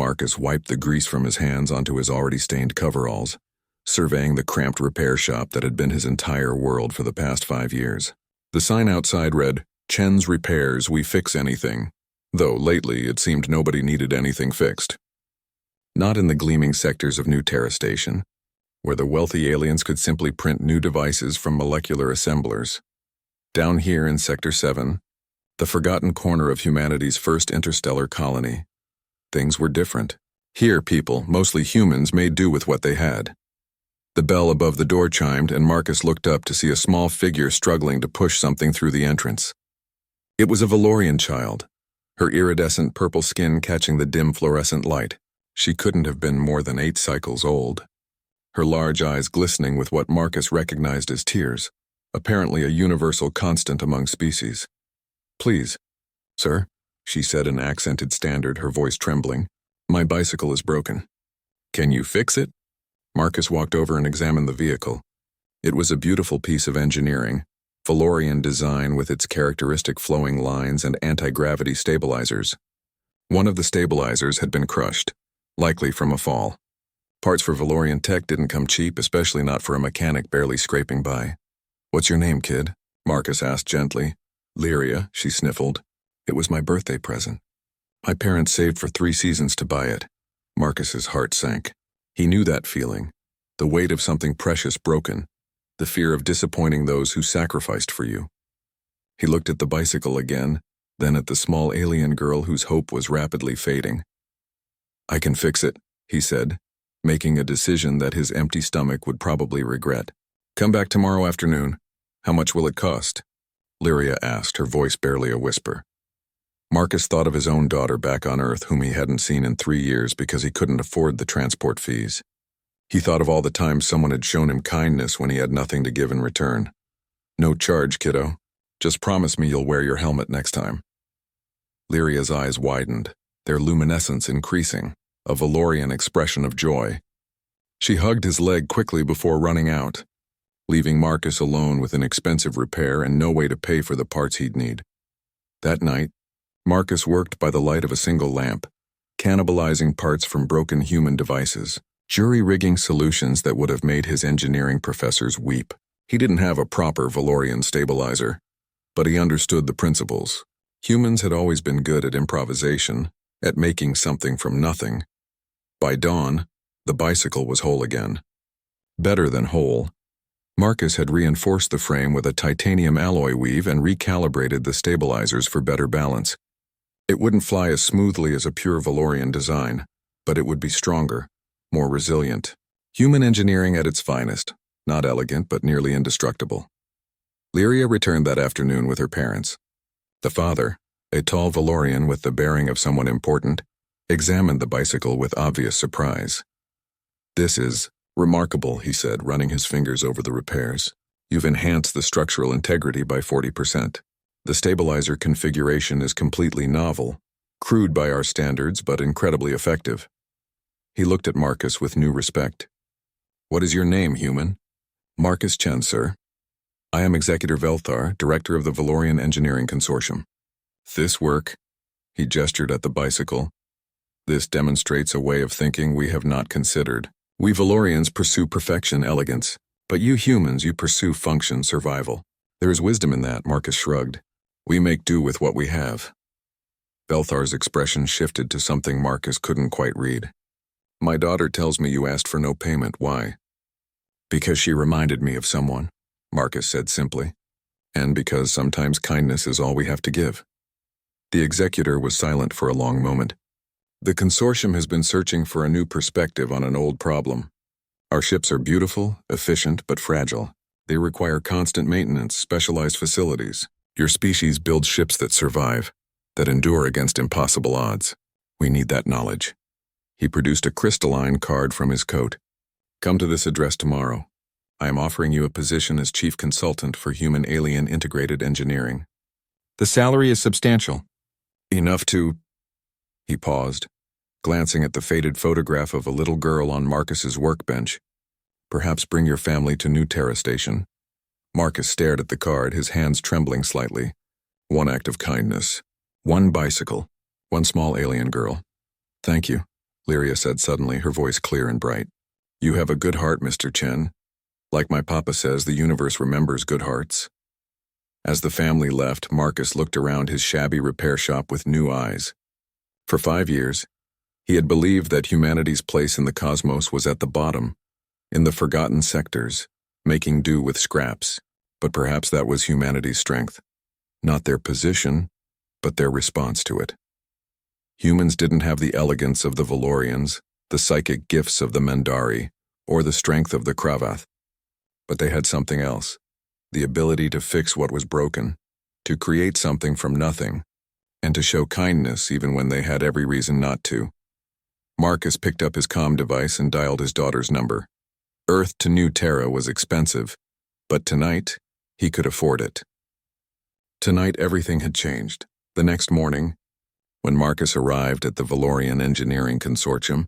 Marcus wiped the grease from his hands onto his already stained coveralls, surveying the cramped repair shop that had been his entire world for the past 5 years. The sign outside read, "Chen's Repairs, we fix anything," though lately it seemed nobody needed anything fixed. Not in the gleaming sectors of New Terra Station, where the wealthy aliens could simply print new devices from molecular assemblers. Down here in Sector 7, the forgotten corner of humanity's first interstellar colony, things were different. Here people, mostly humans, made do with what they had. The bell above the door chimed, and Marcus looked up to see a small figure struggling to push something through the entrance. It was a Valorian child, her iridescent purple skin catching the dim fluorescent light. She couldn't have been more than 8 cycles old, her large eyes glistening with what Marcus recognized as tears, apparently a universal constant among species. "Please, sir," she said in accented standard, her voice trembling. "My bicycle is broken. Can you fix it?" Marcus walked over and examined the vehicle. It was a beautiful piece of engineering, Valorian design with its characteristic flowing lines and anti-gravity stabilizers. One of the stabilizers had been crushed, likely from a fall. Parts for Valorian tech didn't come cheap, especially not for a mechanic barely scraping by. "What's your name, kid?" Marcus asked gently. "Lyria," she sniffled. "It was my birthday present. My parents saved for 3 seasons to buy it." Marcus's heart sank. He knew that feeling, the weight of something precious broken, the fear of disappointing those who sacrificed for you. He looked at the bicycle again, then at the small alien girl whose hope was rapidly fading. "I can fix it," he said, making a decision that his empty stomach would probably regret. "Come back tomorrow afternoon. How much will it cost?" Lyria asked, her voice barely a whisper. Marcus thought of his own daughter back on Earth whom he hadn't seen in 3 years because he couldn't afford the transport fees. He thought of all the times someone had shown him kindness when he had nothing to give in return. "No charge, kiddo. Just promise me you'll wear your helmet next time." Lyria's eyes widened, their luminescence increasing, a Valorian expression of joy. She hugged his leg quickly before running out, leaving Marcus alone with an expensive repair and no way to pay for the parts he'd need. That night, Marcus worked by the light of a single lamp, cannibalizing parts from broken human devices, jury-rigging solutions that would have made his engineering professors weep. He didn't have a proper Valorian stabilizer, but he understood the principles. Humans had always been good at improvisation, at making something from nothing. By dawn, the bicycle was whole again. Better than whole. Marcus had reinforced the frame with a titanium alloy weave and recalibrated the stabilizers for better balance. It wouldn't fly as smoothly as a pure Valorian design, but it would be stronger, more resilient. Human engineering at its finest, not elegant but nearly indestructible. Lyria returned that afternoon with her parents. The father, a tall Valorian with the bearing of someone important, examined the bicycle with obvious surprise. "This is remarkable," he said, running his fingers over the repairs. "You've enhanced the structural integrity by 40%. The stabilizer configuration is completely novel, crude by our standards but incredibly effective." He looked at Marcus with new respect. "What is your name, human?" "Marcus Chen, sir. I am Executor Velthar, Director of the Valorian Engineering Consortium." "This work," he gestured at the bicycle, "this demonstrates a way of thinking we have not considered. We Valorians pursue perfection, elegance, but you humans, you pursue function, survival. There is wisdom in that," Marcus shrugged. "We make do with what we have." Velthar's expression shifted to something Marcus couldn't quite read. "My daughter tells me you asked for no payment. Why?" "Because she reminded me of someone," Marcus said simply. "And because sometimes kindness is all we have to give." The executor was silent for a long moment. "The consortium has been searching for a new perspective on an old problem. Our ships are beautiful, efficient, but fragile. They require constant maintenance, specialized facilities. Your species builds ships that survive, that endure against impossible odds. We need that knowledge." He produced a crystalline card from his coat. "Come to this address tomorrow. I am offering you a position as chief consultant for human-alien integrated engineering." "The salary is substantial." "Enough to—" He paused, glancing at the faded photograph of a little girl on Marcus's workbench. "Perhaps bring your family to New Terra Station." Marcus stared at the card, his hands trembling slightly. One act of kindness. One bicycle. One small alien girl. "Thank you." Lyria said suddenly, her voice clear and bright. You have a good heart, Mr. Chen. Like my papa says, the universe remembers good hearts. As the family left, Marcus looked around his shabby repair shop with new eyes. For 5 years, he had believed that humanity's place in the cosmos was at the bottom, in the forgotten sectors, making do with scraps. But perhaps that was humanity's strength. Not their position, but their response to it. Humans didn't have the elegance of the Valorians, the psychic gifts of the Mendari, or the strength of the Kravath. But they had something else, the ability to fix what was broken, to create something from nothing, and to show kindness even when they had every reason not to. Marcus picked up his comm device and dialed his daughter's number. Earth to New Terra was expensive, but tonight, he could afford it. Tonight everything had changed. The next morning, when Marcus arrived at the Valorian Engineering Consortium,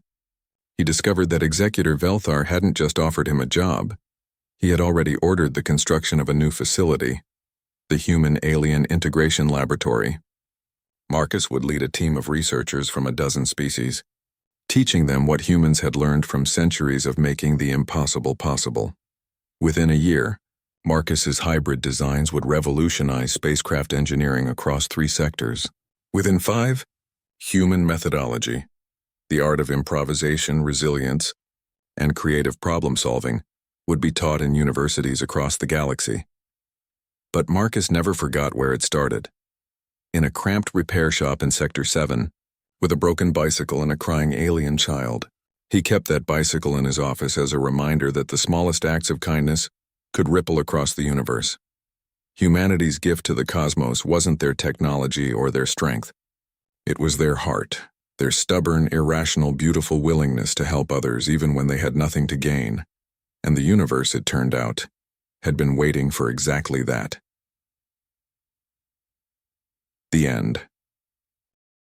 he discovered that Executor Velthar hadn't just offered him a job. He had already ordered the construction of a new facility, the Human-Alien Integration Laboratory. Marcus would lead a team of researchers from a dozen species, teaching them what humans had learned from centuries of making the impossible possible. Within a year, Marcus's hybrid designs would revolutionize spacecraft engineering across 3 sectors. Within 5, human methodology, the art of improvisation, resilience, and creative problem-solving, would be taught in universities across the galaxy. But Marcus never forgot where it started. In a cramped repair shop in Sector 7, with a broken bicycle and a crying alien child. He kept that bicycle in his office as a reminder that the smallest acts of kindness could ripple across the universe. Humanity's gift to the cosmos wasn't their technology or their strength. It was their heart, their stubborn, irrational, beautiful willingness to help others even when they had nothing to gain. And the universe, it turned out, had been waiting for exactly that. The end.